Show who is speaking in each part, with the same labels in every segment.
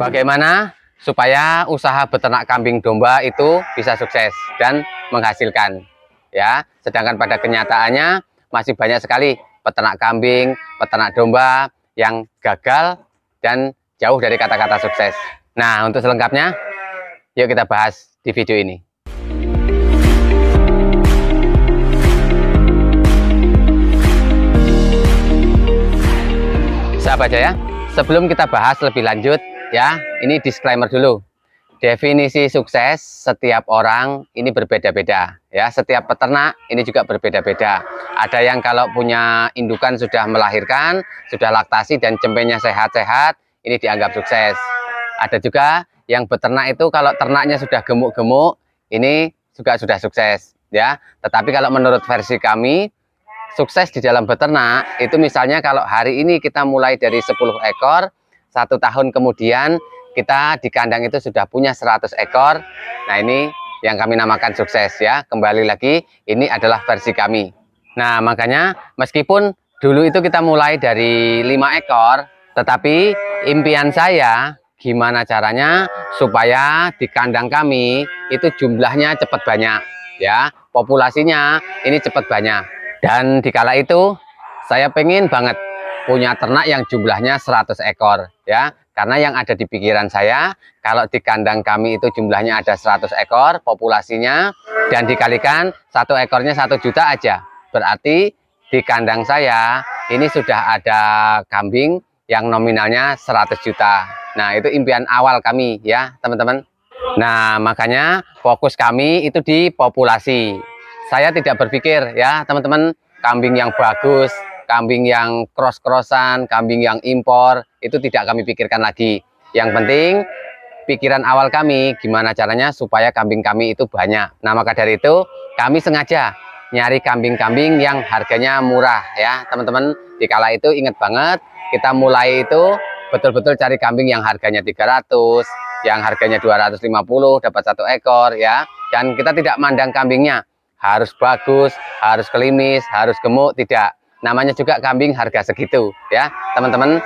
Speaker 1: Bagaimana supaya usaha beternak kambing domba itu bisa sukses dan menghasilkan, ya. Sedangkan pada kenyataannya masih banyak sekali peternak kambing, peternak domba yang gagal dan jauh dari kata-kata sukses. Nah, untuk selengkapnya yuk kita bahas di video ini. Sahabat Jaya, sebelum kita bahas lebih lanjut, ya, ini disclaimer dulu. Definisi sukses setiap orang ini berbeda-beda, ya. Setiap peternak ini juga berbeda-beda. Ada yang kalau punya indukan sudah melahirkan, sudah laktasi dan cempennya sehat-sehat, ini dianggap sukses. Ada juga yang beternak itu kalau ternaknya sudah gemuk-gemuk, ini juga sudah sukses, ya. Tetapi kalau menurut versi kami, sukses di dalam beternak itu misalnya kalau hari ini kita mulai dari 10 ekor, 1 tahun kemudian kita di kandang itu sudah punya 100 ekor. Nah, ini yang kami namakan sukses, ya. Kembali lagi, ini adalah versi kami. Nah, makanya meskipun dulu itu kita mulai dari 5 ekor, tetapi impian saya gimana caranya supaya di kandang kami itu jumlahnya cepat banyak, ya. Populasinya ini cepat banyak. Dan dikala itu saya pengen banget punya ternak yang jumlahnya 100 ekor, ya. Karena yang ada di pikiran saya, kalau di kandang kami itu jumlahnya ada 100 ekor populasinya dan dikalikan 1 ekornya 1 juta aja. Berarti di kandang saya ini sudah ada kambing yang nominalnya 100 juta. Nah, itu impian awal kami, ya, teman-teman. Nah, makanya fokus kami itu di populasi. Saya tidak berpikir, ya teman-teman, kambing yang bagus, kambing yang cross-crossan, kambing yang impor, itu tidak kami pikirkan lagi. Yang penting, pikiran awal kami, gimana caranya supaya kambing kami itu banyak. Nah, maka dari itu, kami sengaja nyari kambing-kambing yang harganya murah, ya teman-teman. Dikala itu ingat banget, kita mulai itu betul-betul cari kambing yang harganya 300, yang harganya 250, dapat 1 ekor, ya. Dan kita tidak mandang kambingnya harus bagus, harus klimis, harus gemuk, tidak. Namanya juga kambing harga segitu, ya teman-teman.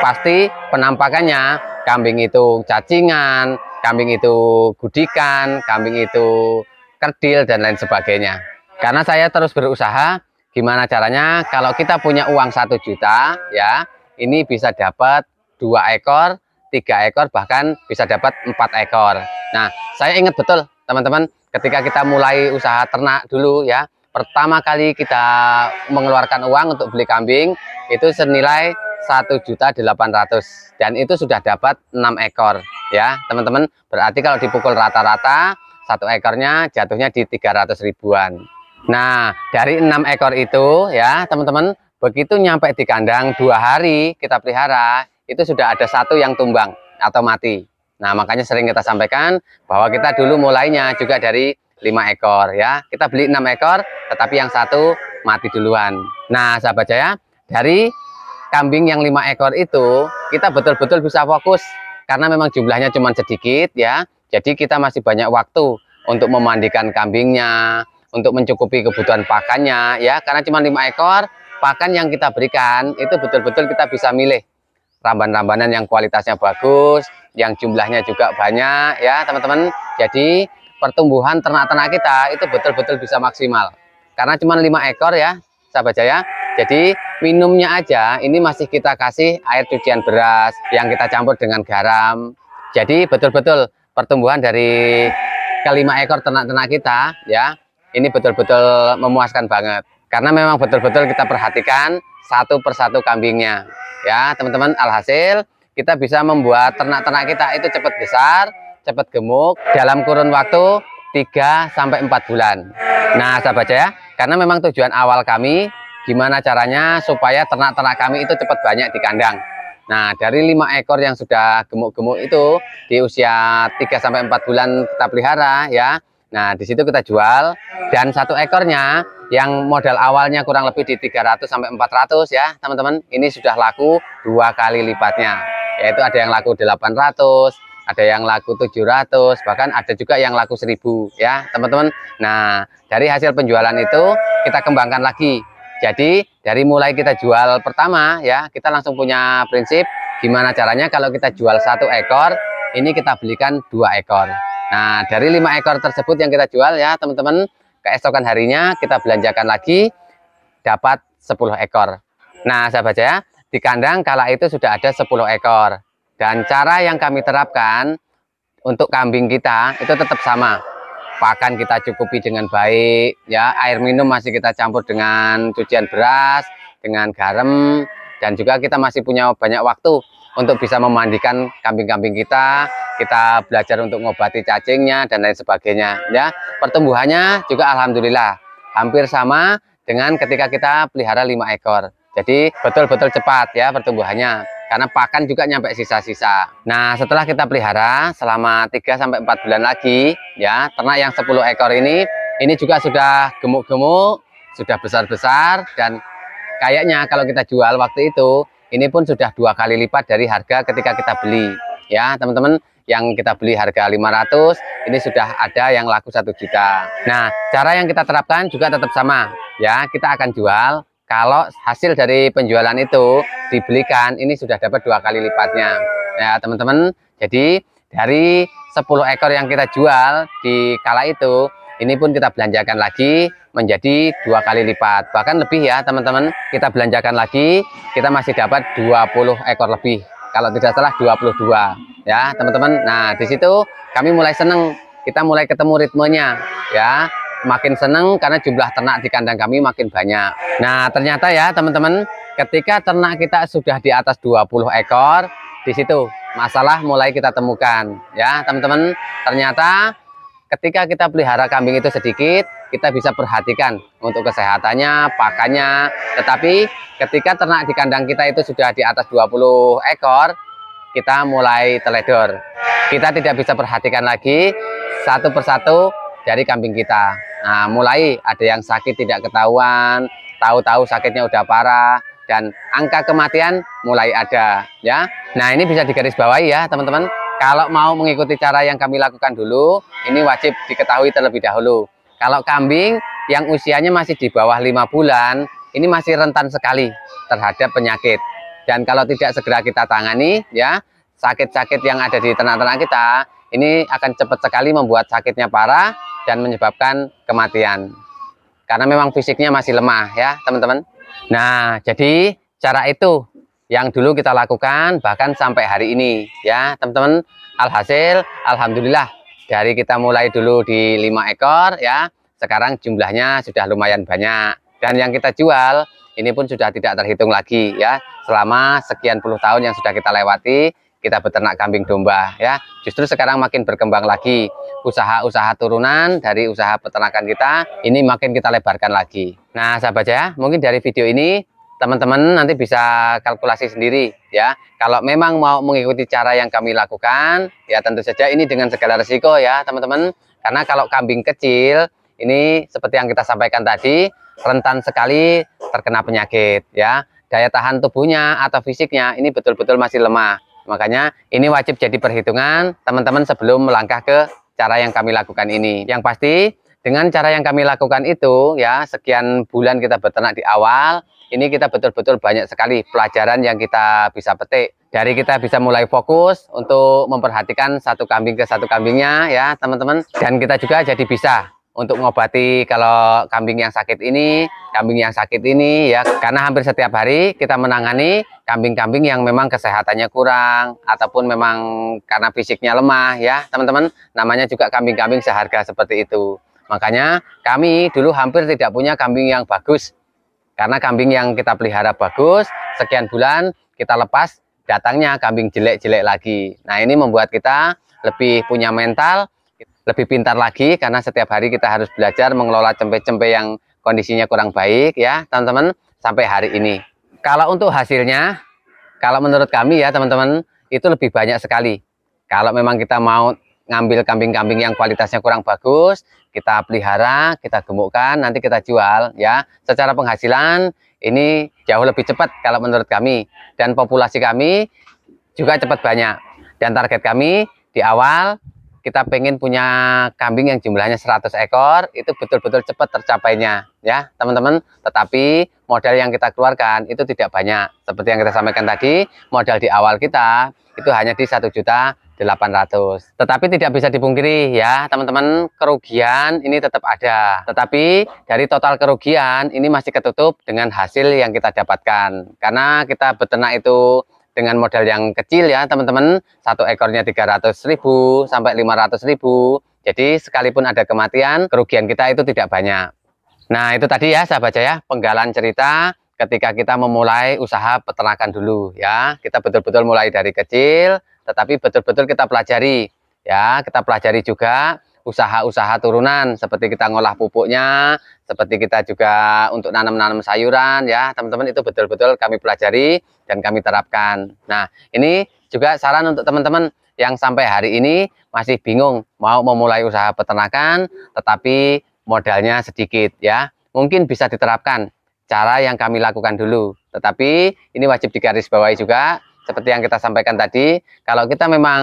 Speaker 1: Pasti penampakannya kambing itu cacingan, kambing itu gudikan, kambing itu kerdil dan lain sebagainya. Karena saya terus berusaha gimana caranya kalau kita punya uang 1 juta, ya ini bisa dapat 2 ekor, 3 ekor, bahkan bisa dapat 4 ekor. Nah, saya ingat betul teman-teman, ketika kita mulai usaha ternak dulu, ya, pertama kali kita mengeluarkan uang untuk beli kambing itu senilai 1.800.000 dan itu sudah dapat 6 ekor, ya teman-teman. Berarti kalau dipukul rata-rata 1 ekornya jatuhnya di 300 ribuan. Nah, dari 6 ekor itu, ya teman-teman, begitu nyampe di kandang 2 hari kita pelihara, itu sudah ada 1 yang tumbang atau mati. Nah, makanya sering kita sampaikan bahwa kita dulu mulainya juga dari 5 ekor, ya. Kita beli 6 ekor, tetapi yang 1 mati duluan. Nah, sahabat Jaya, dari kambing yang 5 ekor itu, kita betul-betul bisa fokus. Karena memang jumlahnya cuma sedikit, ya. Jadi kita masih banyak waktu untuk memandikan kambingnya, untuk mencukupi kebutuhan pakannya, ya. Karena cuma 5 ekor, pakan yang kita berikan, itu betul-betul kita bisa milih ramban-rambanan yang kualitasnya bagus, yang jumlahnya juga banyak, ya teman-teman. Jadi pertumbuhan ternak-ternak kita itu betul-betul bisa maksimal. Karena cuma 5 ekor, ya sahabat Jaya. Jadi minumnya aja ini masih kita kasih air cucian beras yang kita campur dengan garam. Jadi betul-betul pertumbuhan dari kelima ekor ternak-ternak kita, ya ini betul-betul memuaskan banget. Karena memang betul-betul kita perhatikan satu persatu kambingnya, ya teman-teman. Alhasil kita bisa membuat ternak-ternak kita itu cepat besar, cepat gemuk dalam kurun waktu 3-4 bulan. Nah, sahabat Jaya, karena memang tujuan awal kami gimana caranya supaya ternak-ternak kami itu cepat banyak di kandang. Nah, dari 5 ekor yang sudah gemuk-gemuk itu di usia 3-4 bulan kita pelihara, ya. Nah, di situ kita jual, dan 1 ekornya yang modal awalnya kurang lebih di 300-400, ya teman-teman, ini sudah laku 2 kali lipatnya, yaitu ada yang laku 800, ada yang laku 700, bahkan ada juga yang laku 1000, ya teman-teman. Nah, dari hasil penjualan itu kita kembangkan lagi. Jadi dari mulai kita jual pertama, ya kita langsung punya prinsip Gimana caranya? Kalau kita jual 1 ekor, ini kita belikan 2 ekor. Nah, dari 5 ekor tersebut yang kita jual ya teman-teman, keesokan harinya kita belanjakan lagi, dapat 10 ekor. Nah, sahabat saya, di kandang kala itu sudah ada 10 ekor. Dan cara yang kami terapkan untuk kambing kita itu tetap sama. Pakan kita cukupi dengan baik, ya. Air minum masih kita campur dengan cucian beras, dengan garam, dan juga kita masih punya banyak waktu untuk bisa memandikan kambing-kambing kita. Kita belajar untuk mengobati cacingnya dan lain sebagainya, ya. Pertumbuhannya juga alhamdulillah hampir sama dengan ketika kita pelihara 5 ekor. Jadi betul-betul cepat ya pertumbuhannya, karena pakan juga nyampe sisa-sisa. Nah, setelah kita pelihara selama 3-4 bulan lagi ya, ternak yang 10 ekor ini juga sudah gemuk-gemuk, sudah besar-besar, dan kayaknya kalau kita jual waktu itu ini pun sudah 2 kali lipat dari harga ketika kita beli ya teman-teman. Yang kita beli harga 500, ini sudah ada yang laku 1 juta. Nah, cara yang kita terapkan juga tetap sama ya. Kita akan jual kalau hasil dari penjualan itu dibelikan, ini sudah dapat 2 kali lipatnya ya teman-teman. Jadi dari 10 ekor yang kita jual di kala itu, ini pun kita belanjakan lagi menjadi 2 kali lipat, bahkan lebih ya teman-teman. Kita belanjakan lagi, kita masih dapat 20 ekor lebih, kalau tidak salah 22 ya teman-teman. Nah, di situ kami mulai seneng, kita mulai ketemu ritmenya ya. Makin seneng karena jumlah ternak di kandang kami makin banyak. Nah, ternyata ya teman-teman, ketika ternak kita sudah di atas 20 ekor, di situ masalah mulai kita temukan ya teman-teman. Ternyata ketika kita pelihara kambing itu sedikit, kita bisa perhatikan untuk kesehatannya, pakannya. Tetapi ketika ternak di kandang kita itu sudah di atas 20 ekor, kita mulai teledor. Kita tidak bisa perhatikan lagi satu persatu dari kambing kita. Nah, mulai ada yang sakit tidak ketahuan, tahu-tahu sakitnya udah parah, dan angka kematian mulai ada ya. Nah, ini bisa digarisbawahi ya teman-teman. Kalau mau mengikuti cara yang kami lakukan dulu, ini wajib diketahui terlebih dahulu. Kalau kambing yang usianya masih di bawah 5 bulan, ini masih rentan sekali terhadap penyakit. Dan kalau tidak segera kita tangani ya, sakit-sakit yang ada di ternak-ternak kita ini akan cepat sekali membuat sakitnya parah dan menyebabkan kematian. Karena memang fisiknya masih lemah ya teman-teman. Nah, jadi cara itu yang dulu kita lakukan bahkan sampai hari ini ya teman-teman. Alhasil alhamdulillah, dari kita mulai dulu di 5 ekor ya, sekarang jumlahnya sudah lumayan banyak. Dan yang kita jual ini pun sudah tidak terhitung lagi ya. Selama sekian puluh tahun yang sudah kita lewati, kita beternak kambing domba ya. Justru sekarang makin berkembang lagi. Usaha-usaha turunan dari usaha peternakan kita ini makin kita lebarkan lagi. Nah, sahabat ya, mungkin dari video ini teman-teman nanti bisa kalkulasi sendiri ya. Kalau memang mau mengikuti cara yang kami lakukan, ya tentu saja ini dengan segala resiko ya teman-teman. Karena kalau kambing kecil ini seperti yang kita sampaikan tadi, rentan sekali terkena penyakit ya. Daya tahan tubuhnya atau fisiknya ini betul-betul masih lemah. Makanya ini wajib jadi perhitungan teman-teman sebelum melangkah ke cara yang kami lakukan ini. Yang pasti dengan cara yang kami lakukan itu ya, sekian bulan kita beternak di awal, ini kita betul-betul banyak sekali pelajaran yang kita bisa petik. Dari kita bisa mulai fokus untuk memperhatikan satu kambing ke satu kambingnya ya teman-teman. Dan kita juga jadi bisa untuk mengobati kalau kambing yang sakit ini, kambing yang sakit ini ya. Karena hampir setiap hari kita menangani kambing-kambing yang memang kesehatannya kurang ataupun memang karena fisiknya lemah ya teman-teman. Namanya juga kambing-kambing seharga seperti itu. Makanya kami dulu hampir tidak punya kambing yang bagus. Karena kambing yang kita pelihara bagus, sekian bulan kita lepas, datangnya kambing jelek-jelek lagi. Nah, ini membuat kita lebih punya mental, lebih pintar lagi, karena setiap hari kita harus belajar mengelola cempe-cempe yang kondisinya kurang baik ya teman-teman, sampai hari ini. Kalau untuk hasilnya, kalau menurut kami ya teman-teman, itu lebih banyak sekali. Kalau memang kita mau ngambil kambing-kambing yang kualitasnya kurang bagus, kita pelihara, kita gemukkan, nanti kita jual ya. Secara penghasilan ini jauh lebih cepat kalau menurut kami, dan populasi kami juga cepat banyak. Dan target kami di awal kita pengen punya kambing yang jumlahnya 100 ekor, itu betul-betul cepat tercapainya ya teman-teman. Tetapi modal yang kita keluarkan itu tidak banyak. Seperti yang kita sampaikan tadi, modal di awal kita itu hanya di 1.800.000. Tetapi tidak bisa dipungkiri ya teman-teman, kerugian ini tetap ada. Tetapi dari total kerugian ini masih ketutup dengan hasil yang kita dapatkan. Karena kita beternak itu dengan modal yang kecil ya teman-teman, satu ekornya 300.000 sampai 500.000. Jadi sekalipun ada kematian, kerugian kita itu tidak banyak. Nah itu tadi ya sahabat Jaya, penggalan cerita ketika kita memulai usaha peternakan dulu ya. Kita betul-betul mulai dari kecil, tetapi betul-betul kita pelajari ya. Kita pelajari juga usaha-usaha turunan, seperti kita ngolah pupuknya, seperti kita juga untuk nanam-nanam sayuran ya teman-teman, itu betul-betul kami pelajari dan kami terapkan. Nah ini juga saran untuk teman-teman yang sampai hari ini masih bingung mau memulai usaha peternakan tetapi modalnya sedikit ya, mungkin bisa diterapkan cara yang kami lakukan dulu. Tetapi ini wajib digarisbawahi juga seperti yang kita sampaikan tadi, kalau kita memang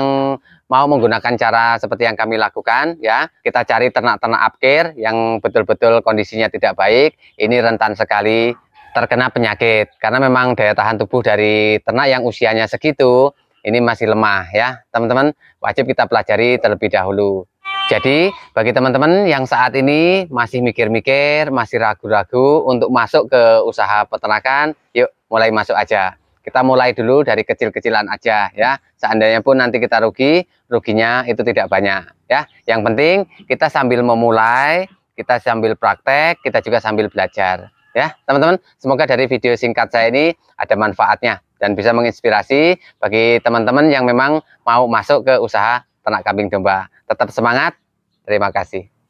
Speaker 1: mau menggunakan cara seperti yang kami lakukan ya, kita cari ternak-ternak upcare yang betul-betul kondisinya tidak baik, ini rentan sekali terkena penyakit karena memang daya tahan tubuh dari ternak yang usianya segitu ini masih lemah ya teman-teman. Wajib kita pelajari terlebih dahulu. Jadi bagi teman-teman yang saat ini masih mikir-mikir, masih ragu-ragu untuk masuk ke usaha peternakan, yuk mulai masuk aja. Kita mulai dulu dari kecil-kecilan aja ya. Seandainya pun nanti kita rugi, ruginya itu tidak banyak ya. Yang penting kita sambil memulai, kita sambil praktek, kita juga sambil belajar ya teman-teman. Semoga dari video singkat saya ini ada manfaatnya dan bisa menginspirasi bagi teman-teman yang memang mau masuk ke usaha ternak kambing domba. Tetap semangat. Terima kasih.